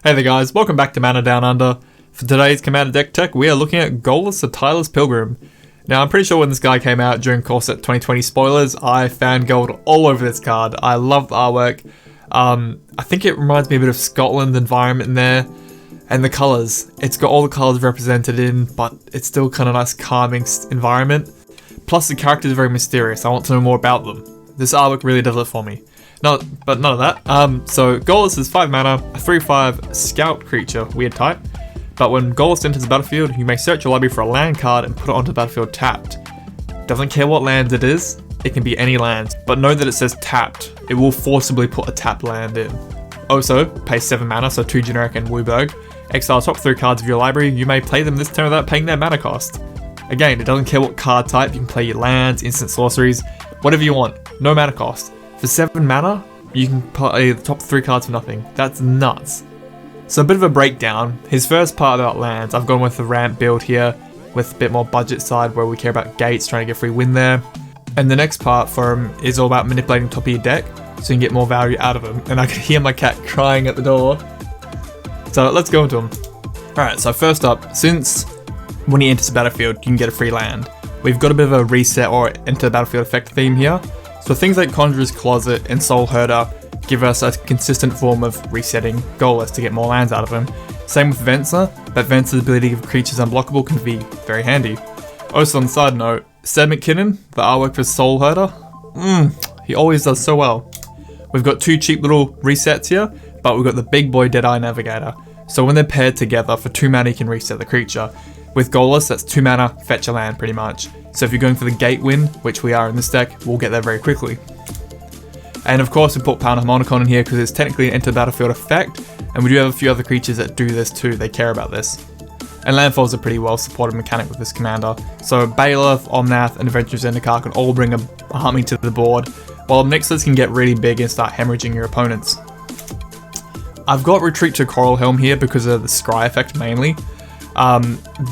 Hey there guys, welcome back to Mana Down Under. For today's Commander deck tech, we are looking at Golos the Tireless Pilgrim. Now I'm pretty sure when this guy came out during Core Set 2020 spoilers, I fangirled all over this card. I love the artwork. I think it reminds me a bit of Scotland environment in there. And the colours. It's got all the colours represented in, but it's still kind of nice calming environment. Plus the characters are very mysterious, I want to know more about them. This artwork really does it for me. No, but none of that. So Golos is 5 mana, a 3/5 scout creature, weird type. But when Golos enters the battlefield, you may search your library for a land card and put it onto the battlefield tapped. Doesn't care what land it is, it can be any land. But know that it says tapped. It will forcibly put a tapped land in. Also, pay 7 mana, so 2 generic and Wooburg. Exile top 3 cards of your library, you may play them this turn without paying their mana cost. Again, it doesn't care what card type, you can play your lands, instant sorceries, whatever you want, no mana cost. For 7 mana, you can play the top 3 cards for nothing. That's nuts. So a bit of a breakdown. His first part about lands, I've gone with the ramp build here, with a bit more budget side where we care about gates, trying to get free win there. And the next part for him is all about manipulating top of your deck, so you can get more value out of him. And I can hear my cat crying at the door. So let's go into him. Alright, so first up, since when he enters the battlefield, you can get a free land. We've got a bit of a reset or enter the battlefield effect theme here. So things like Conjurer's Closet and Soul Herder give us a consistent form of resetting Golos to get more lands out of him. Same with Venser, but Venser's ability to give creatures unblockable can be very handy. Also on the side note, Seb McKinnon, the artwork for Soul Herder, he always does so well. We've got 2 cheap little resets here, but we've got the big boy Deadeye Navigator. So when they're paired together, for 2 mana you can reset the creature. With Golos, that's 2 mana, fetch a land pretty much. So if you're going for the gate win, which we are in this deck, we'll get there very quickly. And of course we put Panharmonicon in here because it's technically an enter battlefield effect, and we do have a few other creatures that do this too, they care about this. And landfalls are pretty well supported mechanic with this commander. So Bailiff, Omnath, and Adventurous Zendikar can all bring a army to the board, while Obnixilis can get really big and start hemorrhaging your opponents. I've got Retreat to Coral Helm here because of the Scry effect mainly.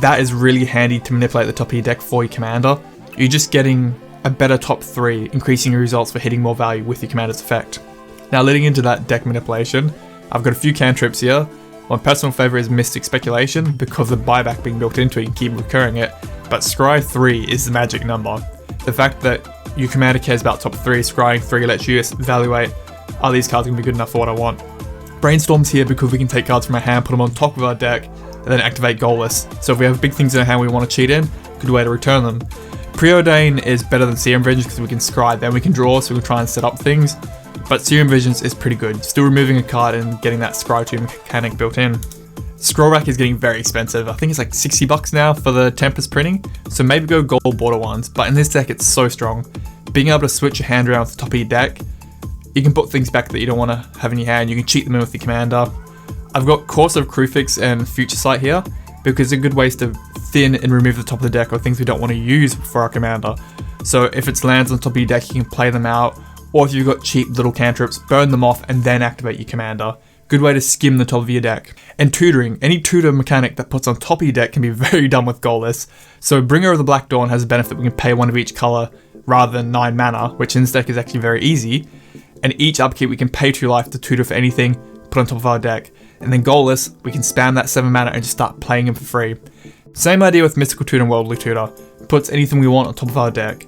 That is really handy to manipulate the top of your deck for your commander. You're just getting a better top 3, increasing your results for hitting more value with your commander's effect. Now leading into that deck manipulation, I've got a few cantrips here. My personal favourite is Mystic Speculation because of the buyback being built into it, you can keep recurring it. But Scry 3 is the magic number. The fact that your commander cares about top 3, Scrying 3 lets you evaluate, are these cards going to be good enough for what I want? Brainstorm's here because we can take cards from our hand, put them on top of our deck, and then activate Golos. So if we have big things in our hand we want to cheat in, good way to return them. Preordain is better than Serum Vengeance because we can scry, then we can draw, so we can try and set up things. But Serum Vengeance is pretty good, still removing a card and getting that scry 2 mechanic built in. Scroll Rack is getting very expensive, I think it's like $60 now for the Tempest printing, so maybe go gold border ones, but in this deck it's so strong. Being able to switch your hand around with the top of your deck, you can put things back that you don't want to have in your hand, you can cheat them in with your commander. I've got Course of Kruphix and Future Sight here, because they're good ways to thin and remove the top of the deck or things we don't want to use for our commander. So if it's lands on top of your deck, you can play them out, or if you've got cheap little cantrips, burn them off and then activate your commander. Good way to skim the top of your deck. And tutoring, any tutor mechanic that puts on top of your deck can be very dumb with Golos. So Bringer of the Black Dawn has a benefit, we can pay 1 of each colour rather than 9 mana, which in this deck is actually very easy. And each upkeep we can pay 2 life to tutor for anything, put on top of our deck. And then Golos, we can spam that 7 mana and just start playing him for free. Same idea with Mystical Tutor and Worldly Tutor. Puts anything we want on top of our deck.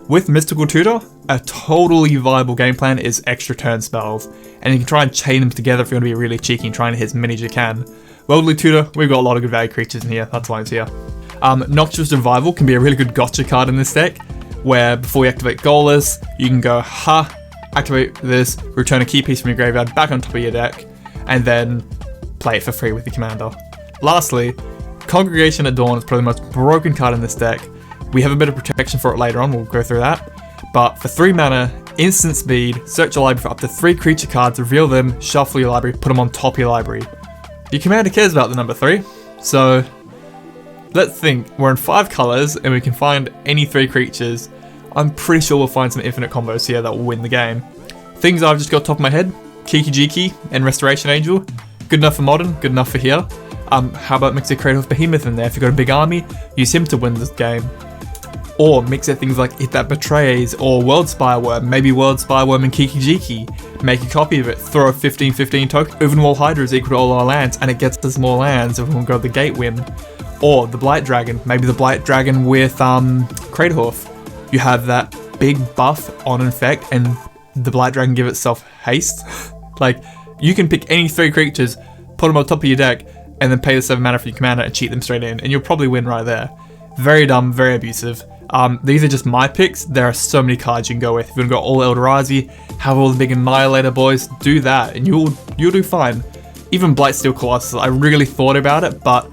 With Mystical Tutor, a totally viable game plan is extra turn spells. And you can try and chain them together if you want to be really cheeky and try and hit as many as you can. Worldly Tutor, we've got a lot of good value creatures in here, that's why it's here. Noxious Revival can be a really good gotcha card in this deck, where before you activate Golos, you can go, activate this, return a key piece from your graveyard back on top of your deck, and then play it for free with your commander. Lastly, Congregation at Dawn is probably the most broken card in this deck. We have a bit of protection for it later on, we'll go through that. But for 3 mana, instant speed, search your library for up to 3 creature cards, reveal them, shuffle your library, put them on top of your library. Your commander cares about the number 3, so let's think. We're in 5 colours and we can find any 3 creatures. I'm pretty sure we'll find some infinite combos here that will win the game. Things I've just got top of my head, Kiki Jiki and Restoration Angel. Good enough for Modern, good enough for here. How about mix a Cradle of Behemoth in there? If you've got a big army, use him to win this game. Or mix it things like If That Betrays or World Spyworm, maybe World Spyworm and Kiki Jiki. Make a copy of it, throw a 15/15 token. Ovenwall Hydra is equal to all our lands, and it gets us more lands if we go the gate win. Or the Blight Dragon, maybe the Blight Dragon with Craterhoof. You have that big buff on effect, and the Blight Dragon give itself haste. Like, you can pick any 3 creatures, put them on top of your deck, and then pay the 7 mana for your commander and cheat them straight in, and you'll probably win right there. Very dumb, very abusive. These are just my picks. There are so many cards you can go with. If you want to go all Eldrazi, have all the big Annihilator boys, do that, and you'll do fine. Even Blightsteel Colossus, I really thought about it, but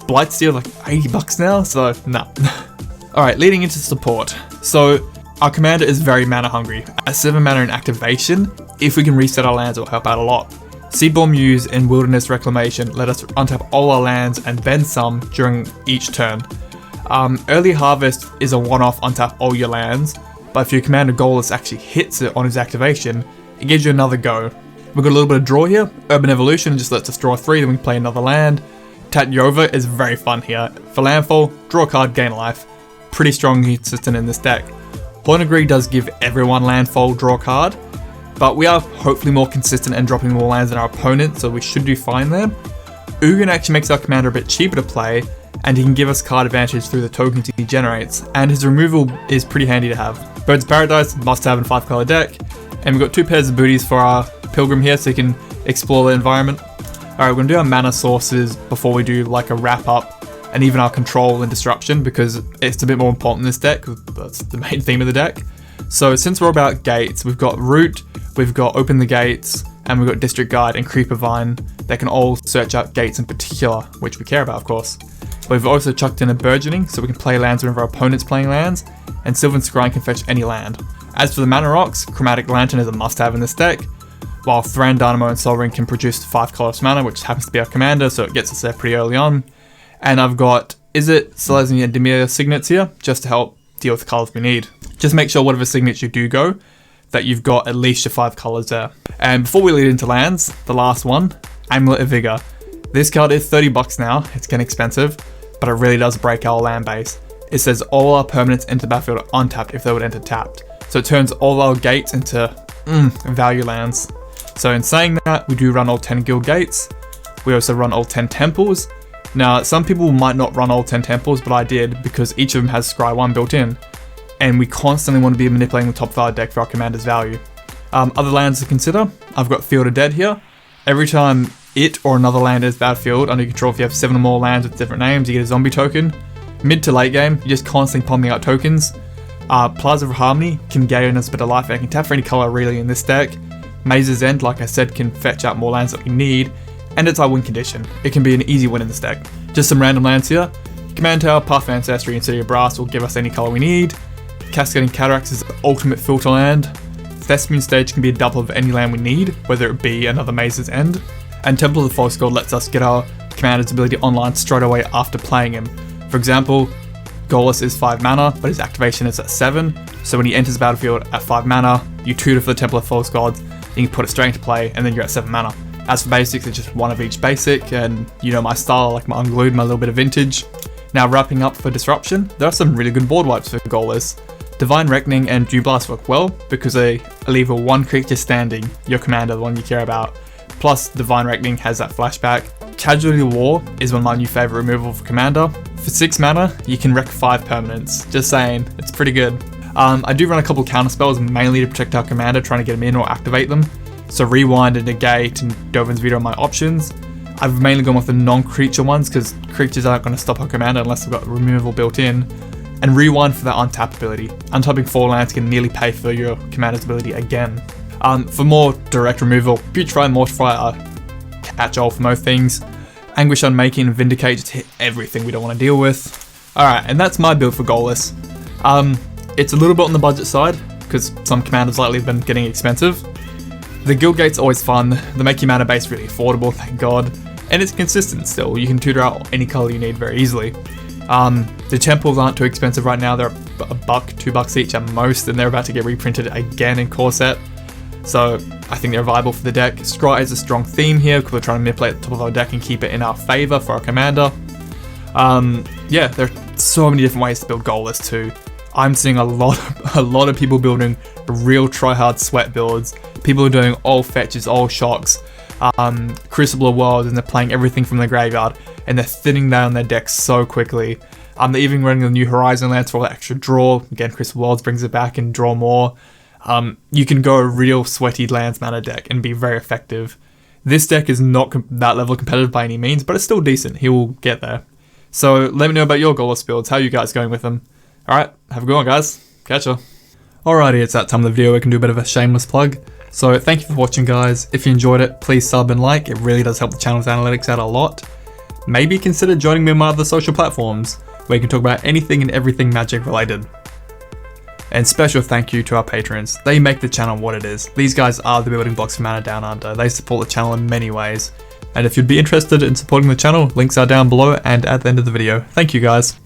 Blightsteel like $80 now, so nah. Alright, leading into support. So, our commander is very mana hungry. At 7 mana in activation, if we can reset our lands, it will help out a lot. Seedborn Muse and Wilderness Reclamation let us untap all our lands and then some during each turn. Early Harvest is a one-off untap all your lands, but if your commander Goalless actually hits it on his activation, it gives you another go. We've got a little bit of draw here. Urban Evolution just lets us draw 3, then we can play another land. Tatyova is very fun here. For landfall, draw a card, gain life. Pretty strong and consistent in this deck. Hornagri does give everyone landfall, draw a card, but we are hopefully more consistent and dropping more lands than our opponent, so we should do fine there. Ugin actually makes our commander a bit cheaper to play, and he can give us card advantage through the tokens he generates, and his removal is pretty handy to have. Bird's Paradise, must have in 5-color deck, and we've got 2 pairs of booties for our Pilgrim here so he can explore the environment. Alright, we're going to do our mana sources before we do like a wrap up, and even our control and disruption, because it's a bit more important in this deck, that's the main theme of the deck. So since we're about gates, we've got Root, we've got Open the Gates, and we've got District Guide and Creeper Vine. They can all search out gates in particular, which we care about of course. But we've also chucked in a Burgeoning, so we can play lands whenever our opponent's playing lands, and Sylvan Scrying can fetch any land. As for the mana rocks, Chromatic Lantern is a must-have in this deck, while Thran, Dynamo and Sol Ring can produce 5 colorless mana, which happens to be our commander, so it gets us there pretty early on. And I've got Izzet, Selesnya and Dimir signets here, just to help deal with the colors we need. Just make sure whatever signets you do go, that you've got at least your 5 colors there. And before we lead into lands, the last one, Amulet of Vigor. This card is $30 now, it's getting expensive, but it really does break our land base. It says all our permanents enter the battlefield are untapped if they would enter tapped. So it turns all our gates into value lands. So in saying that, we do run all 10 guild gates. We also run all 10 temples. Now, some people might not run all 10 temples, but I did because each of them has Scry 1 built in. And we constantly want to be manipulating the top of our deck for our commander's value. Other lands to consider, I've got Field of Dead here. Every time it or another land is battlefield under your control, if you have 7 or more lands with different names, you get a zombie token. Mid to late game, you're just constantly pumping out tokens. Plaza of Harmony can gain us a bit of life and can tap for any color really in this deck. Maze's End, like I said, can fetch out more lands that we need, and it's our win condition. It can be an easy win in this deck. Just some random lands here. Command Tower, Path of Ancestry, and City of Brass will give us any color we need. Cascading Cataracts is the ultimate filter land. Thespian Stage can be a double of any land we need, whether it be another Maze's End. And Temple of the False God lets us get our commander's ability online straight away after playing him. For example, Goalless is 5 mana, but his activation is at 7, so when he enters the battlefield at 5 mana, you tutor for the Temple of False Gods, you can put it straight into play, and then you're at 7 mana. As for basics, it's just 1 of each basic, and you know my style, like my Unglued, my little bit of vintage. Now wrapping up for Disruption, there are some really good board wipes for Goalless. Divine Reckoning and Dew Blast work well, because they leave a 1 creature standing, your commander, the one you care about. Plus, Divine Reckoning has that flashback. Casualty War is one of my new favourite removal for commander. For 6 mana, you can wreck 5 permanents. Just saying, it's pretty good. I do run a couple counter spells mainly to protect our commander, trying to get them in or activate them. So Rewind and Negate and Dovin's Veto are my options. I've mainly gone with the non-creature ones because creatures aren't going to stop our commander unless they've got removal built in. And Rewind for that untap ability. Untapping 4 lands can nearly pay for your commander's ability again. For more direct removal, Putrefy and Mortify are catch-all for most things. Anguish Unmaking and Vindicate just hit everything we don't want to deal with. Alright, and that's my build for Goalless. It's a little bit on the budget side, because some commanders lately have been getting expensive. The guild gate's always fun, they make your mana base really affordable, thank god. And it's consistent still, you can tutor out any color you need very easily. The temples aren't too expensive right now, they're $1, $2 each at most, and they're about to get reprinted again in core set. So I think they're viable for the deck. Scry is a strong theme here because we're trying to manipulate the top of our deck and keep it in our favour for our commander. Yeah, there are so many different ways to build Goalless too. I'm seeing a lot of people building real tryhard sweat builds. People are doing all fetches, all shocks, Crucible of Worlds, and they're playing everything from the graveyard, and they're thinning down their decks so quickly. They're even running the New Horizon lands for all that extra draw. Again, Crucible of Worlds brings it back and draw more. You can go a real sweaty lands mana deck and be very effective. This deck is not that level competitive by any means, but it's still decent. He will get there. So let me know about your Goalless builds. How are you guys going with them? Alright, have a good one, guys. Catch ya. Alrighty, it's that time of the video. We can do a bit of a shameless plug. So thank you for watching, guys. If you enjoyed it, please sub and like. It really does help the channel's analytics out a lot. Maybe consider joining me on my other social platforms, where you can talk about anything and everything Magic related. And special thank you to our patrons. They make the channel what it is. These guys are the building blocks for Mana Down Under. They support the channel in many ways. And if you'd be interested in supporting the channel, links are down below and at the end of the video. Thank you, guys.